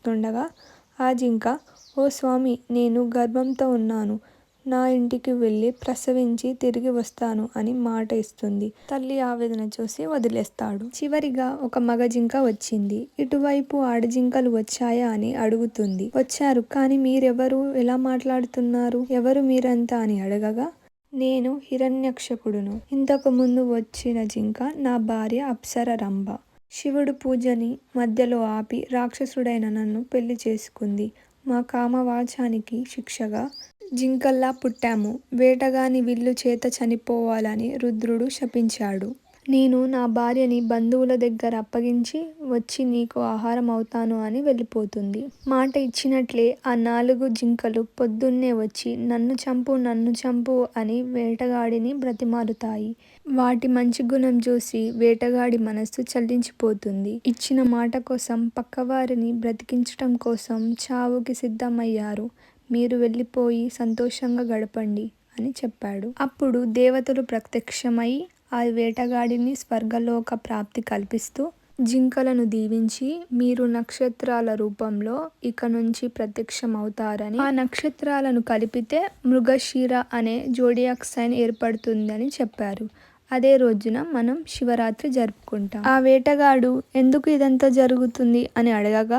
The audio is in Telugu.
వస్తుండగా ఆ జింక, ఓ స్వామీ, నేను గర్భంతో ఉన్నాను. నా ఇంటికి వెళ్ళి ప్రసవించి తిరిగి వస్తాను అని మాట ఇస్తుంది. తల్లి ఆవేదన చూసి వదిలేస్తాడు. చివరిగా ఒక మగ జింక వచ్చింది. ఇటువైపు ఆడజింకలు వచ్చాయా అని అడుగుతుంది. వచ్చారు, కానీ మీరెవరు, ఎలా మాట్లాడుతున్నారు, ఎవరు మీరంతా అని అడగగా, నేను హిరణ్యక్షపుడును. ఇంతకు ముందు వచ్చిన జింక నా భార్య అప్సర రంభ. శివుడు పూజని మధ్యలో ఆపి రాక్షసుడైన నన్ను పెళ్లి చేసుకుంది. మా కామవాచానికి శిక్షగా జింకల్లా పుట్టాము. వేటగాని విల్లు చేత చనిపోవాలని రుద్రుడు శపించాడు. నేను నా భార్యని బంధువుల దగ్గర అప్పగించి వచ్చి నీకు ఆహారం అవుతాను అని వెళ్ళిపోతుంది. మాట ఇచ్చినట్లే ఆ 4 జింకలు పొద్దున్నే వచ్చి నన్ను చంపు, నన్ను చంపు అని వేటగాడిని బ్రతిమాలుతాయి. వాటి మంచి గుణం చూసి వేటగాడి మనస్సు చలించిపోతుంది. ఇచ్చిన మాట కోసం, పక్కవారిని బ్రతికించటం కోసం చావుకి సిద్ధమయ్యారు. మీరు వెళ్ళిపోయి సంతోషంగా గడపండి అని చెప్పాడు. అప్పుడు దేవతలు ప్రత్యక్షమై ఆ వేటగాడిని స్వర్గలోక ప్రాప్తి కల్పిస్తూ జింకలను దీవించి, మీరు నక్షత్రాల రూపంలో ఇక నుంచి ప్రత్యక్షమవుతారని, ఆ నక్షత్రాలను కలిపితే మృగశిర అనే జోడియాక్ సైన్ ఏర్పడుతుందని చెప్పారు. అదే రోజున మనం శివరాత్రి జరుపుకుంటాం. ఆ వేటగాడు ఎందుకు ఇదంతా జరుగుతుంది అని అడగగా,